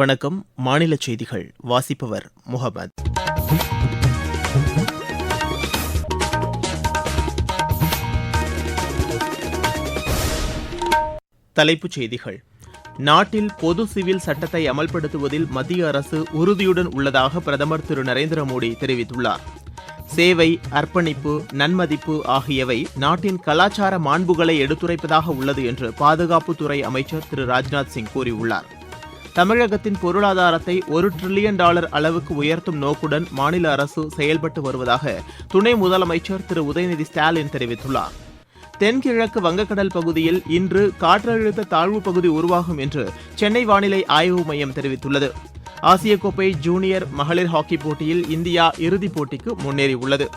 வணக்கம். மாநில செய்திகள் வாசிப்பவர் முகமது. தலைப்புச் செய்திகள். நாட்டில் பொது சிவில் சட்டத்தை அமல்படுத்துவதில் மத்திய அரசு உறுதியுடன் உள்ளதாக பிரதமர் திரு நரேந்திர மோடி தெரிவித்துள்ளார். சேவை, அர்ப்பணிப்பு, நன்மதிப்பு ஆகியவை நாட்டின் கலாச்சார மாண்புகளை எடுத்துரைப்பதாக உள்ளது என்று பாதுகாப்புத்துறை அமைச்சர் திரு ராஜ்நாத் சிங் கூறியுள்ளார். தமிழகத்தின் பொருளாதாரத்தை $1 டிரில்லியன் அளவுக்கு உயர்த்தும் நோக்குடன் மாநில அரசு செயல்பட்டு வருவதாக துணை முதலமைச்சர் திரு உதயநிதி ஸ்டாலின் தெரிவித்துள்ளார். தென்கிழக்கு வங்கக்கடல் பகுதியில் இன்று காற்றழுத்த தாழ்வு பகுதி உருவாகும் என்று சென்னை வானிலை ஆய்வு மையம் தெரிவித்துள்ளது. ஆசிய கோப்பை ஜூனியர் மகளிர் ஹாக்கி போட்டியில் இந்தியா இறுதிப் போட்டிக்கு முன்னேறியுள்ளது.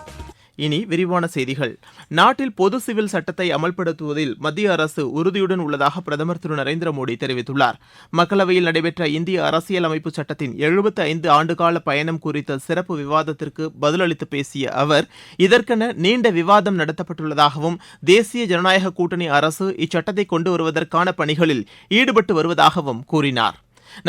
இனி விரிவான செய்திகள். நாட்டில் பொது சிவில் சட்டத்தை அமல்படுத்துவதில் மத்திய அரசு உறுதியுடன் உள்ளதாக பிரதமர் திரு நரேந்திர மோடி தெரிவித்துள்ளார். மக்களவையில் நடைபெற்ற இந்திய அரசியலமைப்பு சட்டத்தின் 75 ஆண்டுகால பயணம் குறித்த சிறப்பு விவாதத்திற்கு பதிலளித்து பேசிய அவர், இதற்கென நீண்ட விவாதம் நடத்தப்பட்டுள்ளதாகவும் தேசிய ஜனநாயக கூட்டணி அரசு இச்சட்டத்தை கொண்டு வருவதற்கான பணிகளில் ஈடுபட்டு வருவதாகவும் கூறினார்.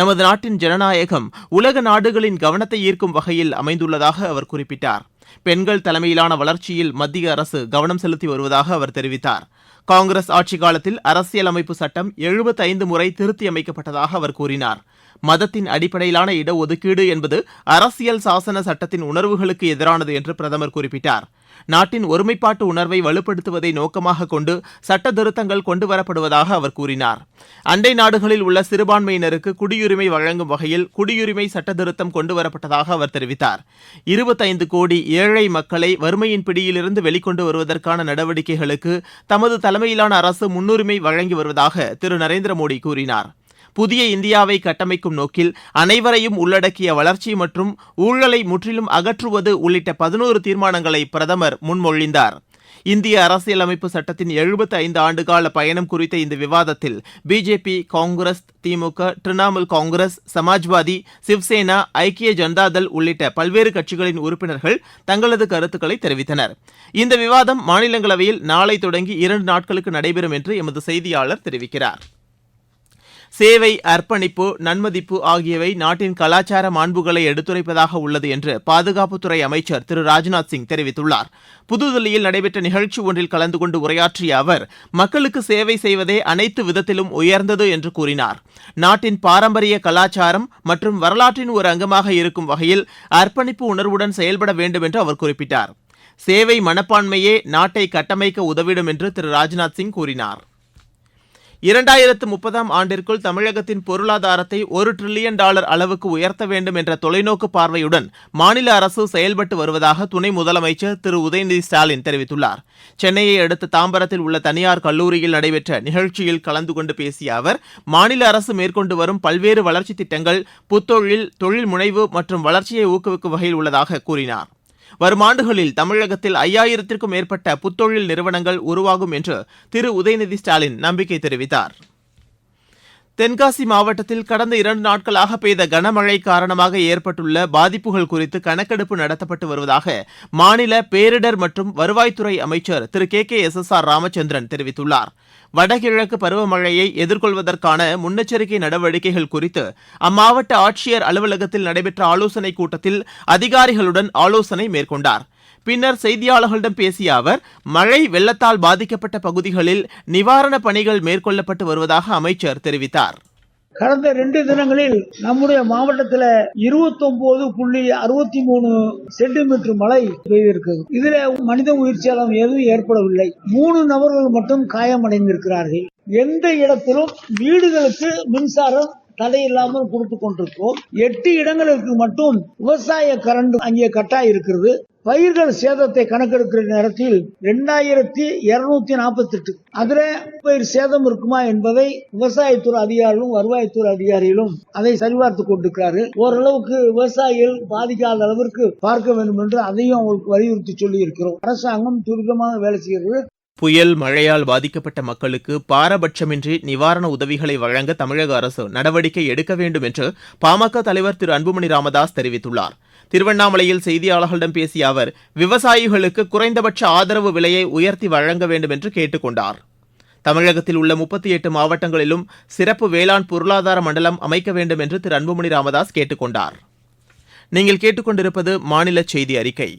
நமது நாட்டின் ஜனநாயகம் உலக நாடுகளின் கவனத்தை ஈர்க்கும் வகையில் அமைந்துள்ளதாக அவர் குறிப்பிட்டார். பெண்கள் தலைமையிலான வளர்ச்சியில் மத்திய அரசு கவனம் செலுத்தி வருவதாக அவர் தெரிவித்தார். காங்கிரஸ் ஆட்சி காலத்தில் அரசியலமைப்பு சட்டம் 75 முறை திருத்தியமைக்கப்பட்டதாக அவர் கூறினார். மதத்தின் அடிப்படையிலான இடஒதுக்கீடு என்பது அரசியல் சாசன சட்டத்தின் உணர்வுகளுக்கு எதிரானது என்று பிரதமர் குறிப்பிட்டார். நாட்டின் ஒருமைப்பாட்டு உணர்வை வலுப்படுத்துவதை நோக்கமாக கொண்டு சட்ட திருத்தங்கள் கொண்டுவரப்படுவதாக அவர் கூறினார். அண்டை நாடுகளில் உள்ள சிறுபான்மையினருக்கு குடியுரிமை வழங்கும் வகையில் குடியுரிமை சட்ட திருத்தம் கொண்டுவரப்பட்டதாக அவர் தெரிவித்தார். 25 கோடி ஏழை மக்களை வறுமையின் பிடியிலிருந்து வெளிக்கொண்டு வருவதற்கான நடவடிக்கைகளுக்கு தமது தலைமையிலான அரசு முன்னுரிமை வழங்கி வருவதாக திரு நரேந்திர மோடி கூறினார். புதிய இந்தியாவை கட்டமைக்கும் நோக்கில் அனைவரையும் உள்ளடக்கிய வளர்ச்சி மற்றும் ஊழலை முற்றிலும் அகற்றுவது உள்ளிட்ட 11 தீர்மானங்களை பிரதமர் முன்மொழிந்தார். இந்திய அரசியலமைப்பு சட்டத்தின் 75 ஆண்டுகால பயணம் குறித்த இந்த விவாதத்தில் பிஜேபி, காங்கிரஸ், திமுக, திரிணாமுல் காங்கிரஸ், சமாஜ்வாதி, சிவசேனா, ஐக்கிய ஜனதாதள் உள்ளிட்ட பல்வேறு கட்சிகளின் உறுப்பினர்கள் தங்களது கருத்துக்களை தெரிவித்தனர். இந்த விவாதம் மாநிலங்களவையில் நாளை தொடங்கி 2 நாட்களுக்கு நடைபெறும் என்று எமது செய்தியாளர் தெரிவிக்கிறார். சேவை, அர்ப்பணிப்பு, நன்மதிப்பு ஆகியவை நாட்டின் கலாச்சார மாண்புகளை எடுத்துரைப்பதாக உள்ளது என்று பாதுகாப்புத்துறை அமைச்சர் திரு ராஜ்நாத் சிங் தெரிவித்துள்ளார். புதுதில்லியில் நடைபெற்ற நிகழ்ச்சி ஒன்றில் கலந்து கொண்டு உரையாற்றிய அவர், மக்களுக்கு சேவை செய்வதே அனைத்து விதத்திலும் உயர்ந்தது என்று கூறினார். நாட்டின் பாரம்பரிய கலாச்சாரம் மற்றும் வரலாற்றின் ஒரு அங்கமாக இருக்கும் வகையில் அர்ப்பணிப்பு உணர்வுடன் செயல்பட வேண்டும் என்று அவர் குறிப்பிட்டார். சேவை மனப்பான்மையே நாட்டை கட்டமைக்க உதவிடும் என்று திரு ராஜ்நாத் சிங் கூறினார். 2030 ஆண்டிற்குள் தமிழகத்தின் பொருளாதாரத்தை $1 டிரில்லியன் அளவுக்கு உயர்த்த வேண்டும் என்ற தொலைநோக்கு பார்வையுடன் மாநில அரசு செயல்பட்டு வருவதாக துணை முதலமைச்சர் திரு உதயநிதி ஸ்டாலின் தெரிவித்துள்ளார். சென்னையை அடுத்த தாம்பரத்தில் உள்ள தனியார் கல்லூரியில் நடைபெற்ற நிகழ்ச்சியில் கலந்து கொண்டு பேசிய அவர், மாநில அரசு மேற்கொண்டு வரும் பல்வேறு வளர்ச்சித் திட்டங்கள் புத்தொழில், தொழில் முனைவு மற்றும் வளர்ச்சியை ஊக்குவிக்கும் வகையில் உள்ளதாக கூறினார். வரும் ஆண்டுகளில் தமிழகத்தில் 5000த்திற்கும் மேற்பட்ட புத்தொழில் நிறுவனங்கள் உருவாகும் என்று திரு உதயநிதி ஸ்டாலின் நம்பிக்கை தெரிவித்தார். தென்காசி மாவட்டத்தில் கடந்த 2 நாட்களாக பெய்த கனமழை காரணமாக ஏற்பட்டுள்ள பாதிப்புகள் குறித்து கணக்கெடுப்பு நடத்தப்பட்டு வருவதாக மாநில பேரிடர் மற்றும் வருவாய்த்துறை அமைச்சர் திரு KKSSR ராமச்சந்திரன் தெரிவித்துள்ளார். வடகிழக்கு பருவமழையை எதிர்கொள்வதற்கான முன்னெச்சரிக்கை நடவடிக்கைகள் குறித்து அம்மாவட்ட ஆட்சியர் அலுவலகத்தில் நடைபெற்ற ஆலோசனைக் கூட்டத்தில் அதிகாரிகளுடன் ஆலோசனை மேற்கொண்டார். பின்னர் செய்தியாளர்களிடம் பேசிய அவர், மழை வெள்ளத்தால் பாதிக்கப்பட்ட பகுதிகளில் நிவாரணப் பணிகள் மேற்கொள்ளப்பட்டு வருவதாக அமைச்சர் தெரிவித்தார். கடந்த 2 தினங்களில் நம்முடைய மாவட்டத்தில் 29.63 சென்டிமீட்டர் மழை பெய்திருக்கிறது. இதுல மனித உயிர் சேதம் எதுவும் ஏற்படவில்லை. 3 நபர்கள் மட்டும் காயமடைந்திருக்கிறார்கள். எந்த இடத்திலும் வீடுகளுக்கு மின்சாரம் தடையில்லாமல் கொடுத்து கொண்டிருக்கிறோம். 8 இடங்களுக்கு மட்டும் விவசாய கரண்ட் அங்கே கட்டாய் இருக்கிறது. பயிர்கள் சேதத்தை கணக்கெடுக்கிற நேரத்தில் 2248 அதுல பயிர் சேதம் இருக்குமா என்பதை விவசாயத்துறை அதிகாரிகளும் வருவாய்த்துறை அதிகாரிகளும் அதை சரிபார்த்துக் கொண்டிருக்கிறார்கள். ஓரளவுக்கு விவசாயிகள் பாதிக்காத அளவிற்கு பார்க்க வேண்டும் என்று அதையும் அவங்களுக்கு வலியுறுத்தி சொல்லி இருக்கிறோம். அரசாங்கம் துரிதமாக வேலை செய்கிறது. புயல் மழையால் பாதிக்கப்பட்ட மக்களுக்கு பாரபட்சமின்றி நிவாரண உதவிகளை வழங்க தமிழக அரசு நடவடிக்கை எடுக்க வேண்டும் என்று பாமக தலைவர் திரு அன்புமணி ராமதாஸ் தெரிவித்துள்ளார். திருவண்ணாமலையில் செய்தியாளர்களிடம் பேசிய அவர், விவசாயிகளுக்கு குறைந்தபட்ச ஆதரவு விலையை உயர்த்தி வழங்க வேண்டும் என்று கேட்டுக் கொண்டார். தமிழகத்தில் உள்ள 38 மாவட்டங்களிலும் சிறப்பு வேளாண் பொருளாதார மண்டலம் அமைக்க வேண்டும் என்று திரு அன்புமணி ராமதாஸ் கேட்டுக் கொண்டார். நீங்கள் கேட்டுக்கொண்டிருப்பது மாநில செய்தி அறிக்கை.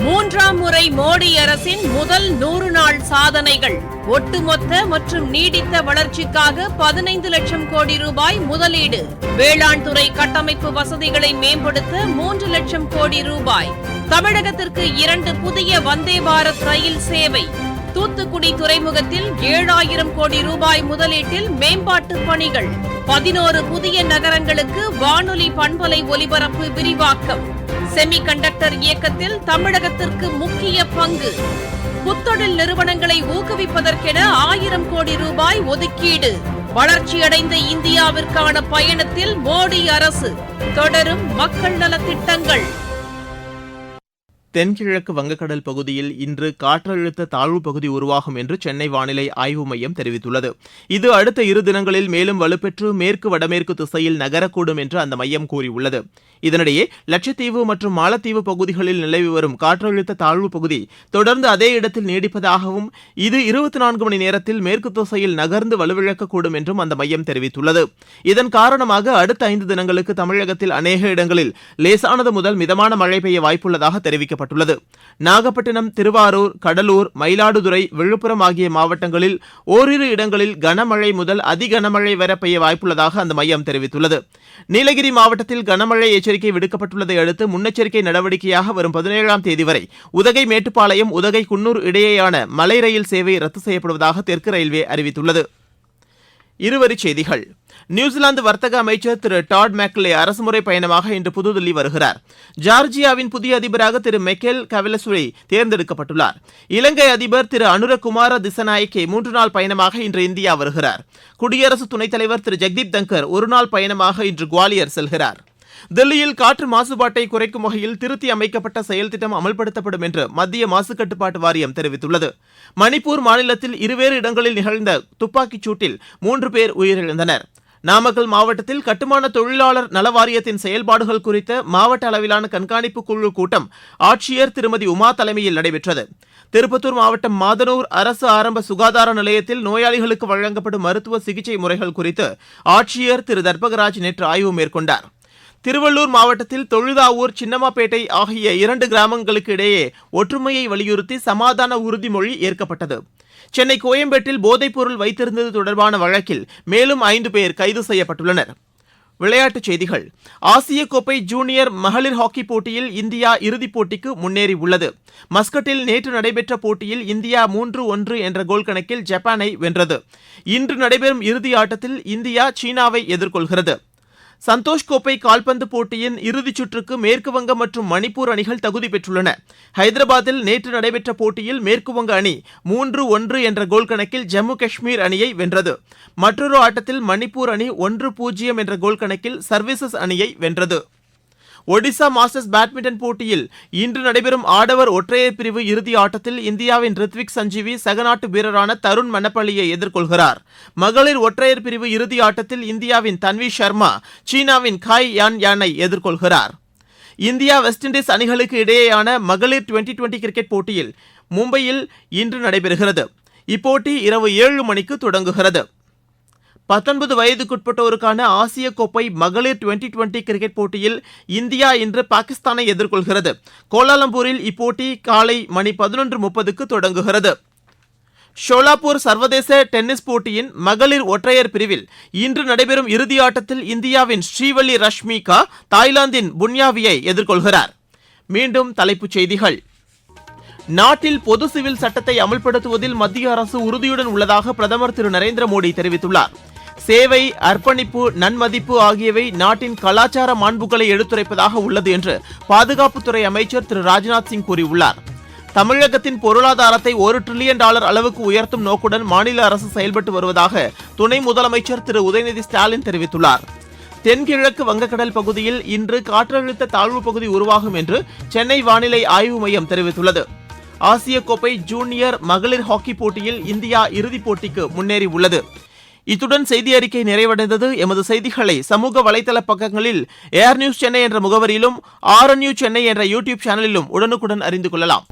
மூன்றாம் முறை மோடி அரசின் முதல் 100 நாள் சாதனைகள். ஒட்டுமொத்த மற்றும் நீடித்த வளர்ச்சிக்காக 15 லட்சம் கோடி ரூபாய் முதலீடு. வேளாண் துறை கட்டமைப்பு வசதிகளை மேம்படுத்த 3 லட்சம் கோடி ரூபாய். தமிழகத்திற்கு 2 புதிய வந்தே பாரத் ரயில் சேவை. தூத்துக்குடி துறைமுகத்தில் 7000 கோடி ரூபாய் முதலீட்டில் மேம்பாட்டு பணிகள். 11 புதிய நகரங்களுக்கு வானொலி பண்பலை ஒலிபரப்பு விரிவாக்கம். செமி கண்டக்டர் இயக்கத்தில் தமிழகத்திற்கு முக்கிய பங்கு. புத்தொழில் நிறுவனங்களை ஊக்குவிப்பதற்கென 1000 கோடி ரூபாய் ஒதுக்கீடு. வளர்ச்சியடைந்த இந்தியாவிற்கான பயணத்தில் மோடி அரசு. தொடரும் மக்கள் நலத் திட்டங்கள். தென்கிழக்கு வங்கக்கடல் பகுதியில் இன்று காற்றழுத்த தாழ்வு பகுதி உருவாகும் என்று சென்னை வானிலை ஆய்வு மையம் தெரிவித்துள்ளது. இது அடுத்த 2 தினங்களில் மேலும் வலுப்பெற்று மேற்கு வடமேற்கு திசையில் நகரக்கூடும் என்று அந்த மையம் கூறியுள்ளது. இதனிடையே லட்சத்தீவு மற்றும் மாலத்தீவு பகுதிகளில் நிலவி வரும் காற்றழுத்த தாழ்வு பகுதி தொடர்ந்து அதே இடத்தில் நீடிப்பதாகவும் இது 24 மணி நேரத்தில் மேற்கு திசையில் நகர்ந்து வலுவிழக்கக்கூடும் என்றும் அந்த மையம் தெரிவித்துள்ளது. இதன் காரணமாக அடுத்த 5 தினங்களுக்கு தமிழகத்தில் அநேக இடங்களில் லேசானது முதல் மிதமான மழை பெய்ய வாய்ப்புள்ளதாக தெரிவிக்கப்பட்டுள்ளது. நாகப்பட்டினம், திருவாரூர், கடலூர், மயிலாடுதுறை, விழுப்புரம் ஆகிய மாவட்டங்களில் ஓரிரு இடங்களில் கனமழை முதல் அதிகனமழை வரை பெய்ய வாய்ப்புள்ளதாக அந்த மையம் தெரிவித்துள்ளது. நீலகிரி மாவட்டத்தில் கனமழை எச்சரிக்கை விடுக்கப்பட்டுள்ளதை அடுத்து முன்னெச்சரிக்கை நடவடிக்கையாக வரும் 17ஆம் தேதி வரை உதகை மேட்டுப்பாளையம், உதகை குன்னூர் இடையேயான மலை ரயில் சேவை ரத்து செய்யப்படுவதாக தெற்கு ரயில்வே அறிவித்துள்ளது. இருவரிச் செய்திகள். நியூசிலாந்து வர்த்தக அமைச்சர் திரு டாட் மேக்லே அரசுமுறை பயணமாக இன்று புதுதில்லி வருகிறார். ஜார்ஜியாவின் புதிய அதிபராக திரு மெக்கேல் கவலசுரி தேர்ந்தெடுக்கப்பட்டுள்ளார். இலங்கை அதிபர் திரு அனுரகுமார திசநாயக்கே 3 நாள் பயணமாக இன்று இந்தியா வருகிறார். குடியரசு துணைத் தலைவர் திரு ஜெக்தீப் தங்கர் 1 நாள் பயணமாக இன்று குவாலியர் செல்கிறார். தில்லியில் காற்று மாசுபாட்டை குறைக்கும் வகையில் திருத்தி அமைக்கப்பட்ட செயல் திட்டம் அமல்படுத்தப்படும் என்று மத்திய மாசு கட்டுப்பாட்டு வாரியம் தெரிவித்துள்ளது. மணிப்பூர் மாநிலத்தில் 2 இடங்களில் நிகழ்ந்த துப்பாக்கிச் சூட்டில் 3 பேர் உயிரிழந்தனர். நாமக்கல் மாவட்டத்தில் கட்டுமான தொழிலாளர் நல வாரியத்தின் செயல்பாடுகள் குறித்த மாவட்ட அளவிலான கண்காணிப்பு குழு கூட்டம் ஆட்சியர் திருமதி உமா தலைமையில் நடைபெற்றது. திருப்பத்தூர் மாவட்டம் மாதனூர் அரசு ஆரம்ப சுகாதார நிலையத்தில் நோயாளிகளுக்கு வழங்கப்படும் மருத்துவ சிகிச்சை முறைகள் குறித்து ஆட்சியர் திரு தர்பகராஜ் நேற்று ஆய்வு மேற்கொண்டார். திருவள்ளூர் மாவட்டத்தில் தொழுதாவூர், சின்னமாப்பேட்டை ஆகிய 2 கிராமங்களுக்கு இடையே ஒற்றுமையை வலியுறுத்தி சமாதான உறுதிமொழி ஏற்கப்பட்டது. சென்னை கோயம்பேட்டில் போதைப்பொருள் வைத்திருந்தது தொடர்பான வழக்கில் மேலும் 5 பேர் கைது செய்யப்பட்டுள்ளனர். விளையாட்டுச் செய்திகள். ஆசிய கோப்பை ஜூனியர் மகளிர் ஹாக்கி போட்டியில் இந்தியா இறுதிப் போட்டிக்கு முன்னேறியுள்ளது. மஸ்கட்டில் நேற்று நடைபெற்ற போட்டியில் இந்தியா 3-1 என்ற கோல் கணக்கில் ஜப்பானை வென்றது. இன்று நடைபெறும் இறுதி ஆட்டத்தில் இந்தியா சீனாவை எதிர்கொள்கிறது. சந்தோஷ் கோப்பை கால்பந்து போட்டியின் இறுதிச் சுற்றுக்கு மேற்குவங்க மற்றும் மணிப்பூர் அணிகள் தகுதி பெற்றுள்ளன. ஹைதராபாத்தில் நேற்று நடைபெற்ற போட்டியில் மேற்குவங்க அணி 3-1 என்ற கோல் கணக்கில் ஜம்மு காஷ்மீர் அணியை வென்றது. மற்றொரு ஆட்டத்தில் மணிப்பூர் அணி 1-0 என்ற கோல் கணக்கில் சர்வீசஸ் அணியை வென்றது. ஒடிசா மாஸ்டர்ஸ் பேட்மிண்டன் போட்டியில் இன்று நடைபெறும் ஆடவர் ஒற்றையர் பிரிவு இறுதி ஆட்டத்தில் இந்தியாவின் ரித்விக் சஞ்சீவி சகநாட்டு வீரரான தருண் மன்னப்பள்ளியை எதிர்கொள்கிறார். மகளிர் ஒற்றையர் பிரிவு இறுதி ஆட்டத்தில் இந்தியாவின் தன்வி சர்மா சீனாவின் காய் யான் யானை எதிர்கொள்கிறார். இந்தியா வெஸ்ட் இண்டீஸ் அணிகளுக்கு இடையேயான மகளிர் 2020 கிரிக்கெட் போட்டியில் மும்பையில் இன்று நடைபெறுகிறது. இப்போட்டி இரவு 7 மணிக்கு தொடங்குகிறது. 19 வயதுக்குட்பட்டோருக்கான ஆசிய கோப்பை மகளிர் 2020 கிரிக்கெட் போட்டியில் இந்தியா இன்று பாகிஸ்தானை எதிர்கொள்கிறது. கோலாலம்பூரில் இப்போட்டி காலை மணி 11:30க்கு தொடங்குகிறது. ஷோலாப்பூர் சர்வதேச டென்னிஸ் போட்டியின் மகளிர் ஒற்றையர் பிரிவில் இன்று நடைபெறும் இறுதி ஆட்டத்தில் இந்தியாவின் ஸ்ரீவள்ளி ரஷ்மிகா தாய்லாந்தின் புன்யாவியை எதிர்கொள்கிறார். மீண்டும் தலைப்புச் செய்திகள். நாட்டில் பொது சிவில் சட்டத்தை அமல்படுத்துவதில் மத்திய அரசு உறுதியுடன் உள்ளதாக பிரதமர் திரு நரேந்திர மோடி தெரிவித்துள்ளார். சேவை, அர்ப்பணிப்பு, நன்மதிப்பு ஆகியவை நாட்டின் கலாச்சார மாண்புகளை எடுத்துரைப்பதாக உள்ளது என்று பாதுகாப்புத்துறை அமைச்சர் திரு ராஜ்நாத் சிங் கூறியுள்ளார். தமிழகத்தின் பொருளாதாரத்தை $1 டிரில்லியன் அளவுக்கு உயர்த்தும் நோக்குடன் மாநில அரசு செயல்பட்டு வருவதாக துணை முதலமைச்சர் திரு உதயநிதி ஸ்டாலின் தெரிவித்துள்ளார். தென்கிழக்கு வங்கக்கடல் பகுதியில் இன்று காற்றழுத்த தாழ்வு பகுதி உருவாகும் என்று சென்னை வானிலை ஆய்வு மையம் தெரிவித்துள்ளது. ஆசிய கோப்பை ஜூனியர் மகளிர் ஹாக்கி போட்டியில் இந்தியா இறுதிப் போட்டிக்கு முன்னேறியுள்ளது. இத்துடன் செய்தி அறிக்கை நிறைவடைந்தது. எமது செய்திகளை சமூக வலைதள பக்கங்களில் ஏர் நியூஸ் சென்னை என்ற முகவரியிலும், RNU சென்னை என்ற யூடியூப் சேனலிலும் உடனுக்குடன் அறிந்து கொள்ளலாம்.